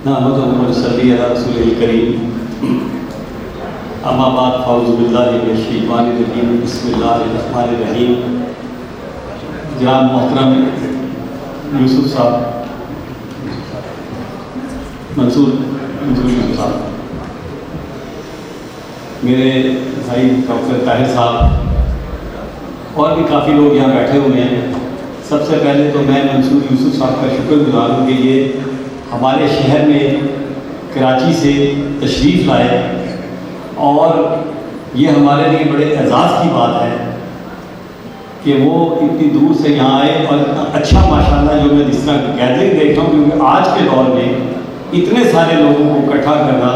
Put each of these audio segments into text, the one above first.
نحمدہ و نصلی علی رسول الکریم اما بعد فاعوذ باللہ من الشیطان الرجیم بسم اللہ الرحمن الرحیم۔ جناب محترم یوسف صاحب، منصور یوسف صاحب، میرے بھائی ڈاکٹر طاہر صاحب اور بھی کافی لوگ یہاں بیٹھے ہوئے ہیں، سب سے پہلے تو میں منصور یوسف صاحب کا شکر گزار ہوں کہ یہ ہمارے شہر میں کراچی سے تشریف لائے، اور یہ ہمارے لیے بڑے اعزاز کی بات ہے کہ وہ اتنی دور سے یہاں آئے، اور اچھا ماشاءاللہ جو میں جس طرح گیدرنگ دیکھ رہا ہوں، کیونکہ آج کے دور میں اتنے سارے لوگوں کو اکٹھا کرنا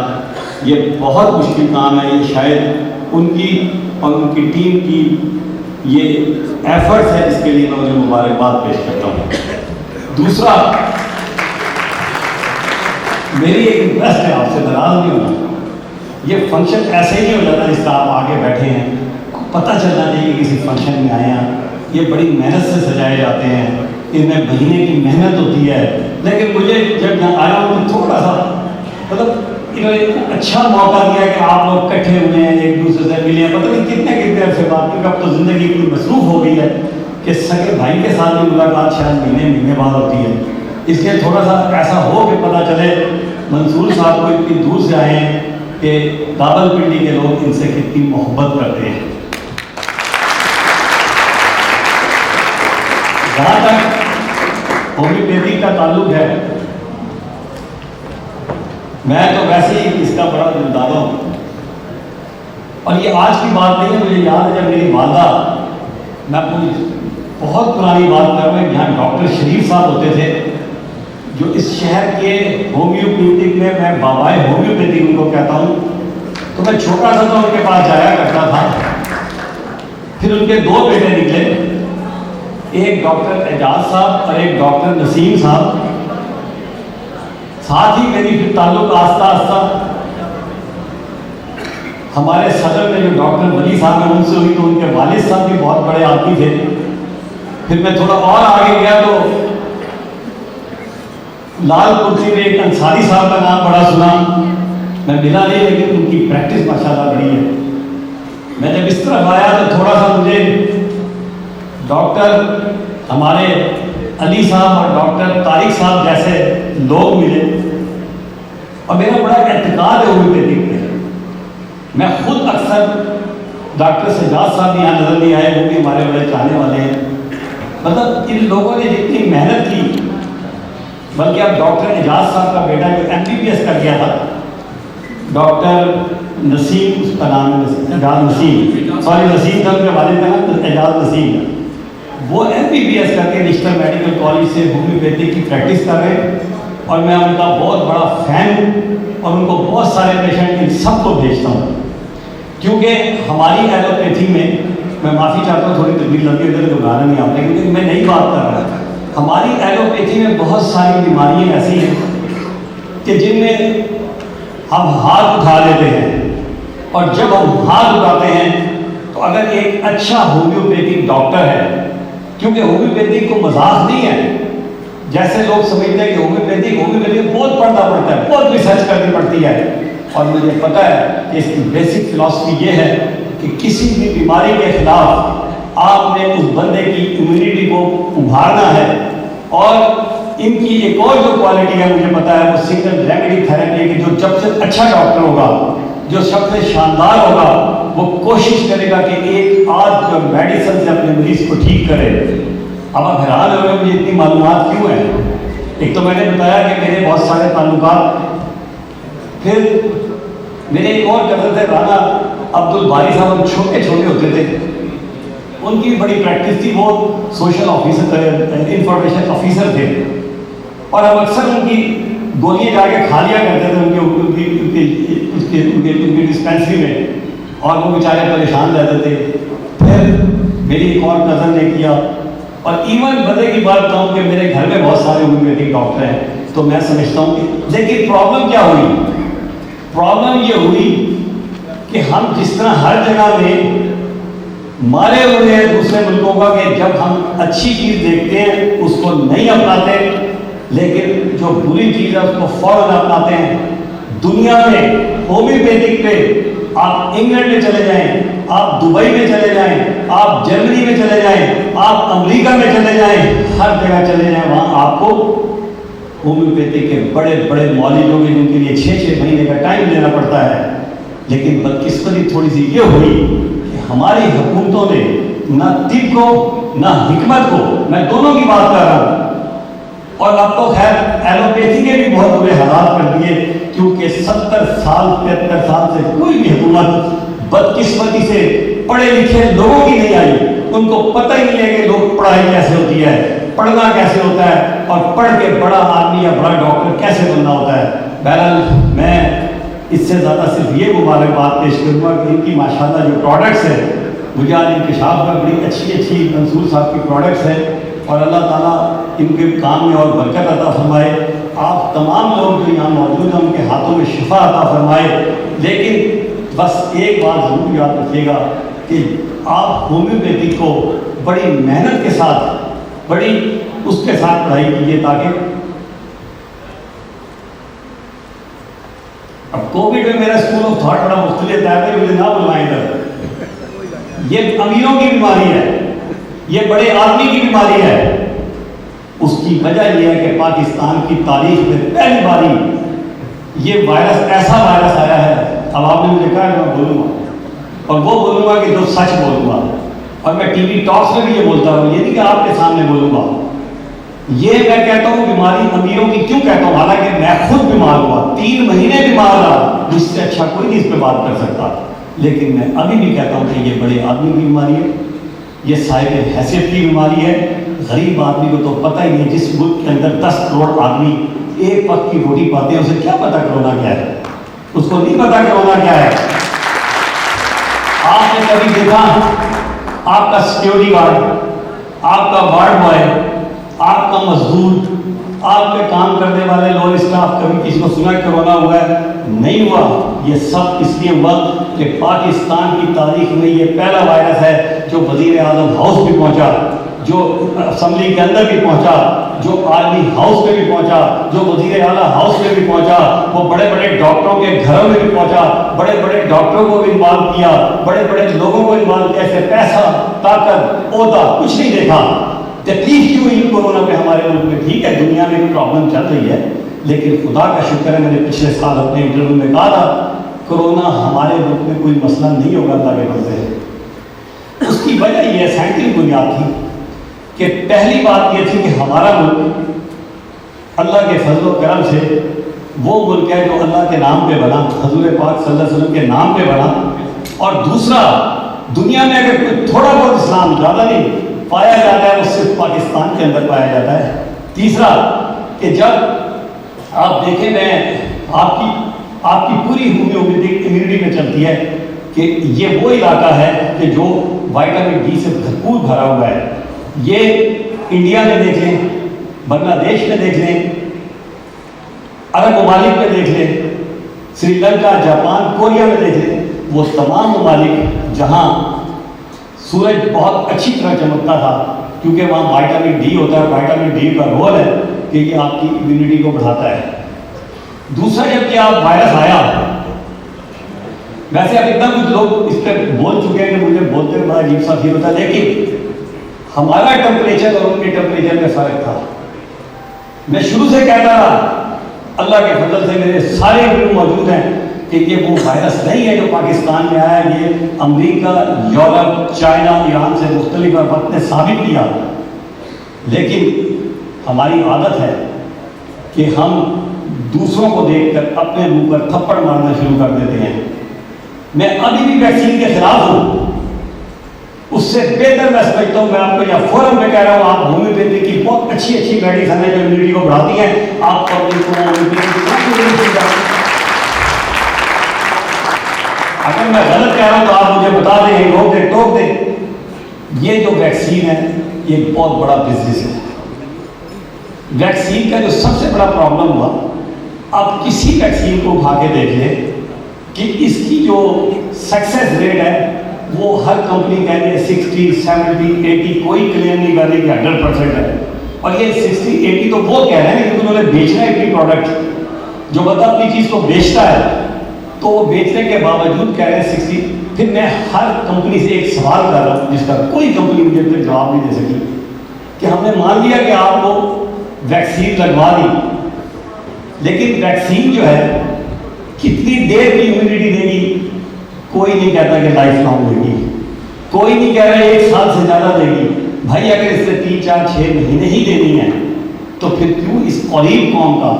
یہ بہت مشکل کام ہے۔ یہ شاید ان کی اور ان کی ٹیم کی یہ ایفرٹس ہے، جس کے لیے میں انہیں مبارکباد پیش کرتا ہوں۔ دوسرا، میری ایک ریکویسٹ ہے، آپ سے ناراض نہیں ہونا، یہ فنکشن ایسے ہی نہیں ہو جاتا جس کا آپ آگے بیٹھے ہیں، پتہ چلنا چاہیے کہ کسی فنکشن میں آئے ہیں۔ یہ بڑی محنت سے سجائے جاتے ہیں، ان میں مہینے کی محنت ہوتی ہے، لیکن مجھے جب یہاں آیا ہوں تو تھوڑا سا مطلب انہوں نے اچھا موقع دیا کہ آپ لوگ اکٹھے ہوئے ہیں، ایک دوسرے سے ملے ہیں، مطلب کتنے عرصے بعد، کیونکہ اب تو زندگی اتنی مصروف ہو گئی ہے کہ سگے بھائی کے ساتھ بھی ملاقات شاید مہینے بعد ہوتی ہے، اس لیے تھوڑا سا ایسا ہو کہ پتہ چلے منصور صاحب کو اتنی دور سے آئے ہیں کہ راول پنڈی کے لوگ ان سے کتنی محبت کرتے ہیں۔ جہاں تک ہومیوپیتھی کا تعلق ہے، میں تو ویسے ہی اس کا بڑا دلدادہ ہوں، اور یہ آج کی بات نہیں ہے، مجھے یاد ہے جب میری والدہ، میں کوئی بہت پرانی بات کر رہا ہوں، یہاں ڈاکٹر شریف صاحب ہوتے تھے جو اس شہر کے ہومیوپیتھک میں بابائے ہومیوپیتھک ان کو کہتا ہوں، تو میں چھوٹا سا تو ان کے پاس جایا کرتا تھا۔ پھر ان کے دو بیٹے نکلے، ایک ڈاکٹر اعجاز صاحب اور ایک ڈاکٹر نسیم صاحب، ساتھ ہی میری پھر تعلق آہستہ آہستہ ہمارے صدر میں جو ڈاکٹر ولی صاحب ہیں ان سے ہوئی، تو ان کے والد صاحب بھی بہت بڑے آدمی تھے۔ پھر میں تھوڑا اور آگے گیا تو لال کرسی میں ایک انصاری صاحب کا نام بڑا سنا، میں ملا نہیں لیکن ان کی پریکٹس ماشاءاللہ بڑی ہے۔ میں جب اس طرف آیا تو تھوڑا سا مجھے ڈاکٹر ہمارے علی صاحب اور ڈاکٹر طارق صاحب جیسے لوگ ملے، اور میرا بڑا اعتقاد ہے ہومیوپیتھک پہ۔ میں خود اکثر ڈاکٹر سجاد صاحب یہاں نظر نہیں آئے، وہ بھی ہمارے بڑے چاہنے والے ہیں، مطلب ان لوگوں نے جتنی محنت کی، بلکہ اب ڈاکٹر اعجاز صاحب کا بیٹا جو MBBS کر گیا تھا، ڈاکٹر نسیم، اس کا نام ہے اعجاز نسیم، سوری نسیم تھا ان کے والد کا نام اعجاز نسیم، وہ MBBS کر کے نیشنل میڈیکل کالج سے ہومیوپیتھی کی پریکٹس کر رہے ہیں، اور میں ان کا بہت بڑا فین ہوں، اور ان کو بہت سارے پیشنٹ ان سب کو بھیجتا ہوں، کیونکہ ہماری ایلوپیتھی میں معافی چاہتا ہوں، تھوڑی تبدیل لگی ادھر گھبرانا نہیں آپ نے، کیونکہ میں نئی بات کر رہا تھا۔ ہماری ایلوپیتھی میں بہت ساری بیماریاں ایسی ہیں کہ جن میں ہم ہاتھ اٹھا لیتے ہیں، اور جب ہم ہاتھ اٹھاتے ہیں تو اگر ایک اچھا ہومیوپیتھک ڈاکٹر ہے، کیونکہ ہومیوپیتھک کو مذاق نہیں ہے، جیسے لوگ سمجھتے ہیں کہ ہومیوپیتھک بہت پڑھنا پڑتا ہے، بہت ریسرچ کرنی پڑتی ہے، اور مجھے پتہ ہے کہ اس کی بیسک فلاسفی یہ ہے کہ کسی بھی بیماری کے خلاف آپ نے اس بندے کی امیونٹی کو ابھارنا ہے، اور ان کی ایک اور جو کوالٹی ہے مجھے پتا ہے، وہ سنگل ریمیڈی تھیراپی ہے، کہ جو جب سے اچھا ڈاکٹر ہوگا، جو سب سے شاندار ہوگا، وہ کوشش کرے گا کہ ایک آدھ جو میڈیسن سے اپنے مریض کو ٹھیک کرے۔ اب آپ حیران ہو گئے مجھے اتنی معلومات کیوں ہیں؟ ایک تو میں نے بتایا کہ میرے بہت سارے تعلقات، پھر میرے ایک اور کزن تھے رانا عبد الباری صاحب، ہم چھوٹے ہوتے تھے، ان کی بڑی پریکٹس تھی، وہ سوشل آفیسر، انفارمیشن آفیسر تھے، اور ہم اکثر ان کی گولیاں جا کے کھا لیا کرتے تھے ان کی ڈسپینسری میں، اور وہ بیچارے پریشان رہتے تھے۔ پھر میری ایک اور کزن نے کیا، اور ایون بدے کی بات کہوں کہ میرے گھر میں بہت سارے ہومیوپیتھک ڈاکٹر ہیں، تو میں سمجھتا ہوں کہ لیکن پرابلم کیا ہوئی؟ پرابلم یہ ہوئی کہ ہم جس طرح ہر جگہ میں مارے ہوئے ہیں دوسرے ملکوں کا کہ جب ہم اچھی چیز دیکھتے ہیں اس کو نہیں اپناتے، لیکن جو بری چیز ہے اس کو فوراً اپناتے ہیں. دنیا میں ہومیوپیتھک پہ آپ انگلینڈ میں چلے جائیں, آپ دبئی میں چلے جائیں, آپ جرمنی میں چلے جائیں, آپ امریکہ میں چلے جائیں, ہر جگہ چلے جائیں, وہاں آپ کو ہومیوپیتھی کے بڑے بڑے معالج ہوں گے جن کے لیے 6 مہینے کا ٹائم دینا پڑتا ہے. لیکن بدقسمتی تھوڑی سی یہ ہوئی کہ ہماری حکومتوں نے نہ طب کو نہ حکمت کو, میں دونوں کی بات کر رہا ہوں, اور اب تو خیر ایلوپیتھی کے بھی بہت برے حالات کر دیے, کیونکہ 70 سال 75 سال سے کوئی بھی حکومت بدقسمتی سے پڑھے لکھے لوگوں کی نہیں آئی. ان کو پتہ ہی نہیں ہے کہ لوگ پڑھائی کیسے ہوتی ہے, پڑھنا کیسے ہوتا ہے, اور پڑھ کے بڑا آدمی یا بڑا ڈاکٹر کیسے بننا ہوتا ہے. بہرحال میں اس سے زیادہ صرف یہ مبارکباد پیش کروں گا کہ ان کی ماشاءاللہ جو پروڈکٹس ہیں, مجھے آج انکشاف میں بڑی اچھی منصور صاحب کی پروڈکٹس ہیں, اور اللہ تعالیٰ ان کے کام میں اور برکت عطا فرمائے. آپ تمام لوگ جو یہاں موجود ہیں ان کے ہاتھوں میں شفا عطا فرمائے. لیکن بس ایک بات ضرور یاد رکھیے گا کہ آپ ہومیوپیتھی کو بڑی محنت کے ساتھ, بڑی اس کے ساتھ پڑھائی کیجیے, تاکہ اب کووڈ میں میرا اسکول آف تھاٹ بڑا مختلف ہے, مجھے نہ بلوائیں ادھر. یہ امیروں کی بیماری ہے, یہ بڑے آدمی کی بیماری ہے. اس کی وجہ یہ ہے کہ پاکستان کی تاریخ میں پہلی باری یہ وائرس, ایسا وائرس آیا ہے. اب آپ نے مجھے کہا کہ میں بولوں گا, اور وہ بولوں گا کہ جو سچ بولوں گا, اور میں ٹی وی ٹاکس میں بھی یہ بولتا ہوں, یہ نہیں کہ آپ کے سامنے بولوں گا. یہ میں کہتا ہوں بیماری امیروں کی کیوں کہتا ہوں, حالانکہ میں خود بیمار ہوا, 3 مہینے بیمار رہا, جس سے اچھا کوئی نہیں اس پہ بات کر سکتا. لیکن میں ابھی بھی کہتا ہوں کہ یہ بڑے آدمی کی بیماری ہے, یہ صاحب حیثیت کی بیماری ہے. غریب آدمی کو تو پتہ ہی نہیں, جس ملک کے اندر 10 کروڑ آدمی ایک وقت کی روٹی پاتے ہیں, اسے کیا پتہ کرونا کیا ہے, اس کو نہیں پتہ کرونا کیا ہے. آپ نے کبھی دیکھا آپ کا سیکیورٹی گارڈ, آپ کا وارڈ بوائے, آپ کا مزدور, آپ کے کام کرنے والے لو اسٹاف, کبھی کسی کو سنا کرونا ہوا ہے؟ نہیں ہوا. یہ سب اس لیے ہوا کہ پاکستان کی تاریخ میں یہ پہلا وائرس ہے جو وزیر اعظم ہاؤس بھی پہنچا, جو اسمبلی کے اندر بھی پہنچا, جو آرمی ہاؤس میں بھی پہنچا, جو وزیر اعلیٰ ہاؤس میں بھی پہنچا, وہ بڑے بڑے ڈاکٹروں کے گھروں میں بھی پہنچا, بڑے بڑے ڈاکٹروں کو بھی انوالو کیا, بڑے بڑے لوگوں کو انوالو کیا. ایسے پیسہ, طاقت, عہدہ کچھ نہیں دیکھا. تکلیف کیوں ہوئی کورونا پہ ہمارے ملک میں؟ ٹھیک ہے دنیا میں پرابلم چل رہی ہے, لیکن خدا کا شکر ہے, میں نے پچھلے سال اپنے انٹرویو میں کہا تھا کورونا ہمارے ملک میں کوئی مسئلہ نہیں ہوگا اللہ کے فضل سے. اس کی وجہ یہ سائنٹیفک بنیاد تھی کہ پہلی بات یہ تھی کہ ہمارا ملک اللہ کے فضل و کرم سے وہ ملک ہے جو اللہ کے نام پہ بنا, حضور پاک صلی اللہ علیہ وسلم کے نام پہ بنا. اور دوسرا, دنیا میں اگر کوئی تھوڑا بہت اسلام, زیادہ نہیں پایا جاتا ہے, وہ صرف پاکستان کے اندر پایا جاتا ہے. تیسرا کہ جب آپ دیکھیں, میں آپ کی پوری امیونٹی میں چلتی ہے کہ یہ وہ علاقہ ہے کہ جو وائٹامن ڈی سے بھرپور بھرا ہوا ہے. یہ انڈیا میں دیکھ لیں, بنگلہ دیش میں دیکھ لیں, عرب ممالک میں دیکھ لیں, سری لنکا, جاپان, کوریا میں دیکھ لیں, وہ تمام ممالک جہاں سورج بہت اچھی طرح چمکتا تھا, کیونکہ وہاں وائٹامن ڈی ہوتا ہے. وائٹامن ڈی کا رول ہے کہ یہ آپ کی امیونٹی کو بڑھاتا ہے. دوسرا, جب کہ آپ وائرس آیا, ویسے اب اتنا کچھ لوگ اس پہ بول چکے ہیں کہ مجھے بولتے بڑا عجیب سا فیل ہوتا ہے, لیکن ہمارا ٹمپریچر اور ان کے ٹمپریچر میں فرق تھا. میں شروع سے کہتا رہا, اللہ کے فضل سے میرے سارے علوم موجود ہیں کہ یہ وہ وائرس نہیں ہے جو پاکستان میں آیا, یہ امریکہ, یورپ, چائنا, ایران سے مختلف وقت نے ثابت کیا. لیکن ہماری عادت ہے کہ ہم دوسروں کو دیکھ کر اپنے منہ پر تھپڑ مارنا شروع کر دیتے ہیں. میں ابھی بھی ویکسین کے خلاف ہوں, اس سے بہتر میں سمجھتا ہوں, میں آپ کو یہ فورم میں کہہ رہا ہوں, آپ ہومیوپیتھی کی بہت اچھی میڈیسن ہے جو امیونٹی کو بڑھاتی ہیں. آپ اگر میں غلط کہہ رہا ہوں تو آپ مجھے بتا دیں, روک دیں, ٹوک دیں. یہ جو ویکسین ہے یہ بہت بڑا بزنس ہے. ویکسین کا جو سب سے بڑا پرابلم ہوا, آپ کسی ویکسین کو اٹھا کے دیکھ لیں کہ اس کی جو سکسیس ریٹ ہے وہ ہر کمپنی کہہ رہی ہے 60, 70, 80, کوئی کلیم نہیں کر رہی کہ 100% ہے. اور یہ 60-80 تو وہ کہہ رہے ہیں کہ انہوں نے بیچنا ہے اپنی پروڈکٹ، جو بندہ اپنی چیز کو بیچتا ہے تو وہ بیچنے کے باوجود کہہ رہے ہیں 60۔ پھر میں ہر کمپنی سے ایک سوال کر رہا ہوں جس کا کوئی کمپنی مجھے پھر جواب نہیں دے سکی، کہ ہم نے مان لیا کہ آپ کو ویکسین لگوا دی، لیکن ویکسین جو ہے کتنی دیر کی امیونٹی دے گی؟ کوئی نہیں کہتا کہ لائف لانگ دے گی، کوئی نہیں کہہ رہا 1 سال سے زیادہ دے گی۔ بھائی اگر اس سے 3 4 6 مہینے ہی دینی ہے تو پھر کیوں اس غریب قوم کا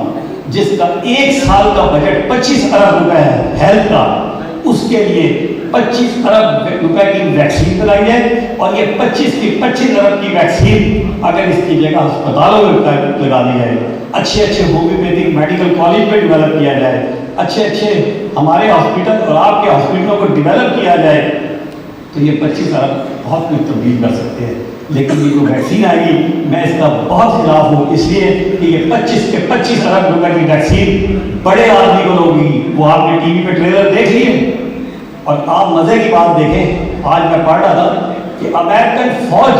جس کا 1 سال کا بجٹ 25 ارب روپے ہے ہیلتھ کا، اس کے لیے 25 ارب روپے کی ویکسین بنائی جائے، اور یہ 25 ارب کی ویکسین اگر اس کی جگہ ہسپتالوں میں لگا دی جائے، اچھے ہومیوپیتھک میڈیکل کالج میں ڈیولپ کیا جائے، اچھے ہمارے ہاسپٹل اور آپ کے ہاسپٹلوں کو ڈیولپ کیا جائے، تو یہ 25 ارب بہت کچھ تبدیل کر سکتے ہیں۔ لیکن یہ جو ویکسین آئے گی میں اس کا بہت خلاف ہوں، اس لیے کہ یہ 25 ارب روپے کی ویکسین بڑے آدمی کو ہوگی۔ وہ آپ نے ٹی وی پہ ٹریلر دیکھ لیے، اور آپ مزے کی بات دیکھیں، آج میں پڑھ رہا تھا کہ امریکن فوج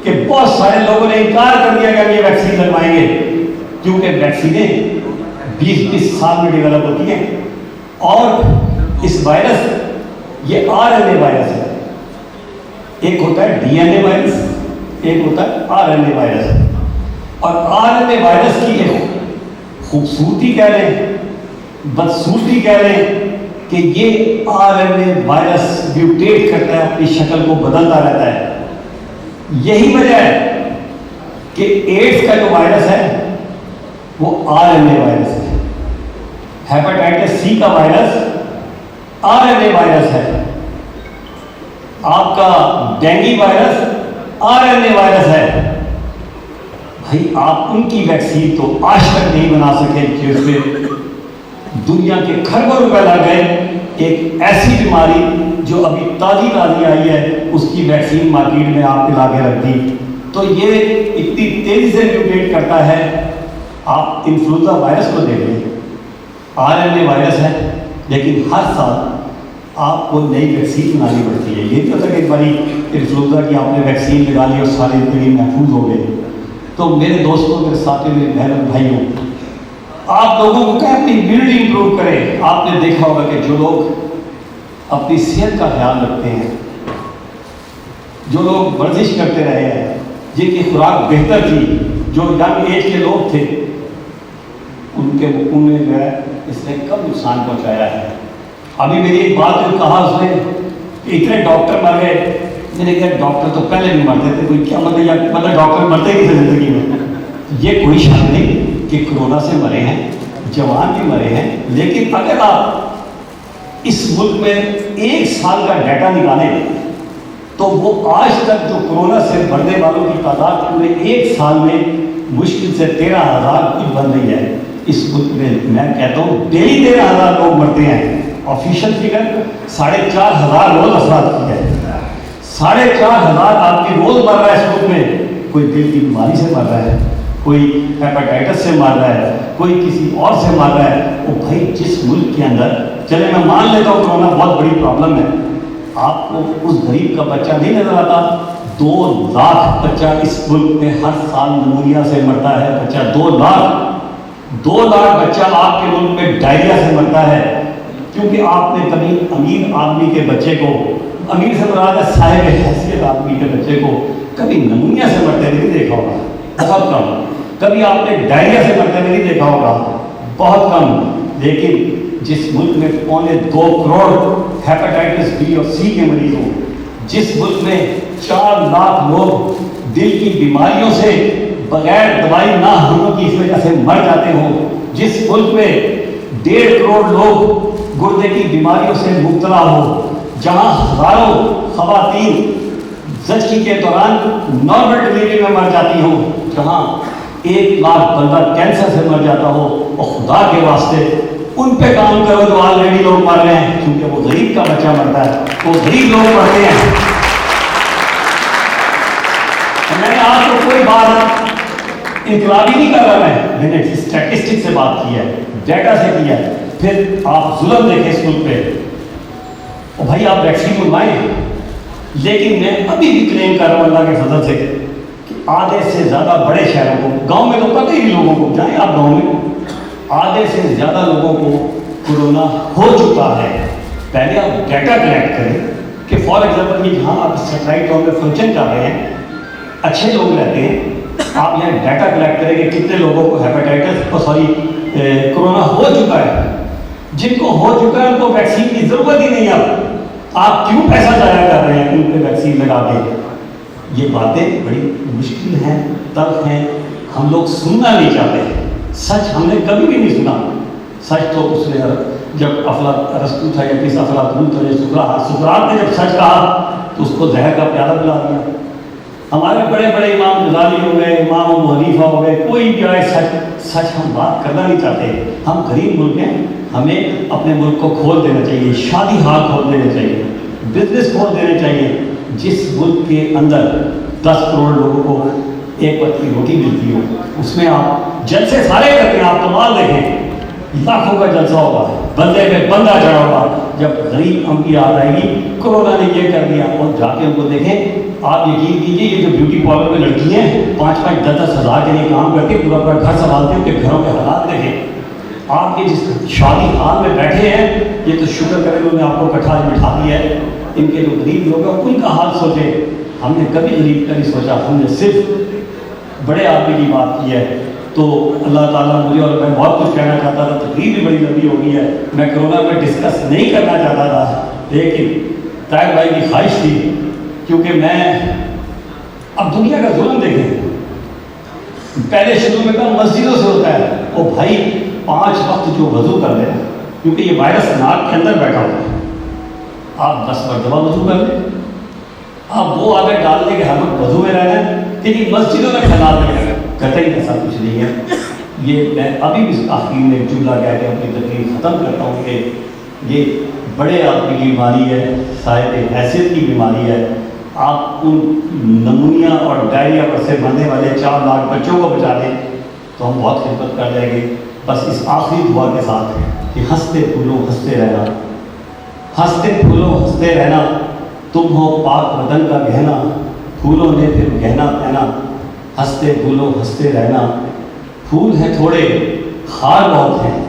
کے بہت سارے لوگوں نے انکار کر دیا کہ ہم یہ ویکسین لگوائیں گے، کیونکہ ویکسینیں 20 سال میں ڈیولپ ہوتی ہیں، اور اس وائرس یہ RNA وائرس ہے، ایک ہوتا ہے DNA وائرس، ایک ہوتا ہے RNA وائرس، اور RNA وائرس کی ایک خوبصورتی کہہ لیں، بدصورتی کہہ لیں، کہ یہ RNA وائرس میوٹیٹ کرتا ہے، اپنی شکل کو بدلتا رہتا ہے۔ یہی وجہ ہے کہ ایڈز کا جو وائرس ہے وہ RNA وائرس ہے، ہیپاٹائٹس C کا وائرس RNA وائرس ہے، آپ کا ڈینگی وائرس RNA وائرس ہے۔ بھائی آپ ان کی ویکسین تو آج تک نہیں بنا سکے، جس پہ دنیا کے کھربوں روپے لگ گئے، ایک ایسی بیماری جو ابھی تازی آئی ہے اس کی ویکسین مارکیٹ میں آپ کے لاگے رکھ دی۔ تو یہ اتنی تیزی سے میوٹیٹ کرتا ہے۔ آپ انفلوئنزا وائرس کو دیکھ لیں، RNA وائرس ہے، لیکن ہر سال آپ کو نئی ویکسین بنانی پڑتی ہے۔ یہ نہیں ہوتا کہ ایک باری انفلوئنزا کی آپ نے ویکسین لگا لی اور ساری زندگی محفوظ ہو گئے۔ تو میرے دوستوں، میرے ساتھیوں، میرے بہن بھائیوں، آپ لوگوں کو کہیں اپنی امیونٹی امپروو کریں۔ آپ نے دیکھا ہوگا کہ جو لوگ اپنی صحت کا خیال رکھتے ہیں، جو لوگ ورزش کرتے رہے ہیں، جن کی خوراک بہتر تھی، جو ینگ ایج کے لوگ تھے، ان میں جو ہے اس نے کم نقصان پہنچایا ہے۔ ابھی میری ایک بات جو کہا اس نے کہ اتنے ڈاکٹر مر گئے، میں نے کہا ڈاکٹر تو پہلے بھی مرتے تھے، کوئی کیا مطلب ڈاکٹر مرتے ہی تھے زندگی میں۔ یہ کوئی شک نہیں کہ کرونا سے مرے ہیں، جوان بھی مرے ہیں، لیکن اگر آپ اس ملک میں 1 سال کا ڈیٹا نکالیں تو وہ آج تک جو کرونا سے مرنے والوں کی تعداد پورے 1 سال میں مشکل سے 13,000 کی بن رہی ہے۔ اس ملک میں میں کہتا ہوں ڈیلی 13,000 لوگ مرتے ہیں۔ آفیشیل فگر 4,500 روز افراد کی ہے، 4,500 آپ کی روز مر رہا ہے اس ملک میں۔ کوئی دل کی بیماری سے مر رہا ہے، کوئی ہیپاٹائٹس سے مر رہا ہے، کوئی کسی اور سے مر رہا ہے۔ وہ بھائی جس ملک کے اندر، چلے میں مان لیتا ہوں کرونا بہت بڑی پرابلم ہے، آپ کو اس غریب کا بچہ نہیں نظر آتا؟ 2 لاکھ بچہ اس ملک میں ہر سال نمونیا سے مرتا ہے۔ بچہ 2 لاکھ بچہ آپ کے ملک میں ڈائریا سے مرتا ہے، کیونکہ آپ نے کبھی امیر آدمی کے بچے کو، امیر سے مراد ہے صاحب حیثیت آدمی کے بچے کو، کبھی نمونیا سے مرتے نہیں دیکھا ہوگا، بہت کم۔ کبھی آپ نے ڈائریا سے مرتے نہیں دیکھا ہوگا، بہت کم۔ لیکن جس ملک میں 2.25 کروڑ ہیپاٹائٹس B اور C کے مریض ہوں، جس ملک میں 4 لاکھ لوگ دل کی بیماریوں سے بغیر دوائی نہ ہونے کی اس وجہ سے مر جاتے ہوں، جس ملک میں 1.5 کروڑ لوگ گردے کی بیماریوں سے مبتلا ہو، جہاں ہزاروں خواتین زچگی کے دوران نارمل ڈلیوری میں مر جاتی ہوں، جہاں 1 لاکھ بندہ کینسر سے مر جاتا ہو، اور خدا کے واسطے ان پہ کام کرو جو آلریڈی لوگ مر رہے ہیں، کیونکہ وہ غریب کا بچہ مرتا ہے، وہ غریب لوگ مرتے ہیں۔ میں نے آپ کو کوئی بات انقلابی نہیں کر رہا، میں نے اسٹیٹسٹک سے بات کی ہے، ڈیٹا سے کی ہے۔ پھر آپ ظلم دیکھیں اس ملک پہ، اور بھائی آپ ویکسین منگوائیں، لیکن میں ابھی بھی کلیم کر رہا ہوں اللہ کے فضل سے کہ آدھے سے زیادہ بڑے شہروں کو، گاؤں میں تو پتہ ہی نہیں لوگوں کو، جائیں آپ گاؤں میں، آدھے سے زیادہ لوگوں کو کورونا ہو چکا ہے۔ پہلے آپ ڈیٹا کلیکٹ کریں کہ فار ایگزامپل کہ جہاں آپ سیٹلائٹ ٹاؤن میں فنکشن کر رہے ہیں، اچھے لوگ رہتے ہیں، آپ یہاں ڈیٹا کلیکٹ کریں کہ کتنے لوگوں کو کورونا ہو چکا ہے۔ جن کو ہو چکا ہے ان کو ویکسین کی ضرورت ہی نہیں ہے، آپ کیوں پیسہ ضائع کر رہے ہیں ان پہ ویکسین لگا کے؟ یہ باتیں بڑی مشکل ہیں، تلخ ہیں، ہم لوگ سننا نہیں چاہتے۔ سچ ہم نے کبھی بھی نہیں سنا۔ سچ تو اس نے جب ارسطو تھا یا کس افلاطون تھا یا سقراط نے جب سچ کہا تو اس کو زہر کا پیالہ پلا دیا۔ ہمارے بڑے بڑے امام غزالی ہو گئے، امام ابو حنیفہ ہو گئے، کوئی بھی آئے سچ ہم بات کرنا نہیں چاہتے۔ ہم غریب ملک ہیں، ہمیں اپنے ملک کو کھول دینا چاہیے، شادی ہال کھول دینے چاہیے، بزنس کھول دینے چاہیے۔ جس ملک کے اندر 10 کروڑ لوگوں کو ایک وقت کی روٹی ملتی ہو، اس میں آپ جلسے سارے کرتے ہیں، آپ کمال دیکھیں، لاکھوں کا جلسہ ہوگا، بندے پہ بندہ چڑھا ہوگا۔ جب غریب ہم کی یاد آئے گی کورونا نے یہ کر دیا، اور جا کے ان کو دیکھیں، آپ یقین کیجیے یہ جو بیوٹی پارلر میں لڑکی ہیں 5-5 10-10 ہزار کے لیے کام کر کے پورا پورا گھر سنبھالتے ہیں، ان کے گھروں کے حالات دیکھیں۔ آپ کے جس شادی حال میں بیٹھے ہیں، یہ تو شکر کریں انہوں نے آپ کو اکٹھا بٹھا دیا ہے۔ ان کے جو غریب لوگ ہیں ان کا حال سوچیں۔ ہم نے کبھی غریب کا نہیں سوچا، ہم نے صرف بڑے آدمی کی بات کی ہے۔ تو اللہ تعالیٰ مجھے، اور میں بہت کچھ کہنا چاہتا تھا، تقریر بھی بڑی لمبی ہو گئی ہے، میں کورونا میں ڈسکس نہیں کرنا چاہتا تھا، لیکن طاہر بھائی کی خواہش تھی، کیونکہ میں اب دنیا کا ظلم دیکھیں۔ پہلے شروع میں کہا مسجدوں سے ہوتا ہے، وہ بھائی 5 وقت جو وضو کر لیں، کیونکہ یہ وائرس ناک کے اندر بیٹھا ہوا ہے، آپ 10 مرتبہ وضو کر لیں۔ آپ وہ عادت ڈال دیں کہ ہر وقت وضو میں رہنا ہے، لیکن مسجدوں میں کھلا دیں، کہتے ہی ایسا کچھ نہیں ہے۔ یہ میں ابھی بھی آخر میں ایک جملہ کہہ کے اپنی تقریر ختم کرتا ہوں کہ یہ بڑے آدمی کی بیماری ہے، صاحب حیثیت کی بیماری ہے۔ آپ ان نمونیا اور ڈائریا پر سے مرنے والے 4 لاکھ بچوں کو بچا دیں تو ہم بہت خدمت کر جائیں گے۔ بس اس آخری دعا کے ساتھ کہ ہنستے پھولو ہنستے رہنا، ہنستے پھولو ہنستے رہنا، تم ہو پاک وطن کا گہنا، پھولوں نے پھر گہنا پہنا، ہنستے پھولو ہنستے رہنا۔ پھول ہیں تھوڑے، خار بہت ہیں،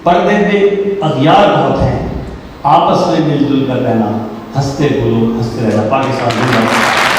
پردے میں اغیار بہت ہیں، آپس میں مل جل کر رہنا، ہنستے پھولو ہنستے رہنا۔ پاکستان زندہ باد۔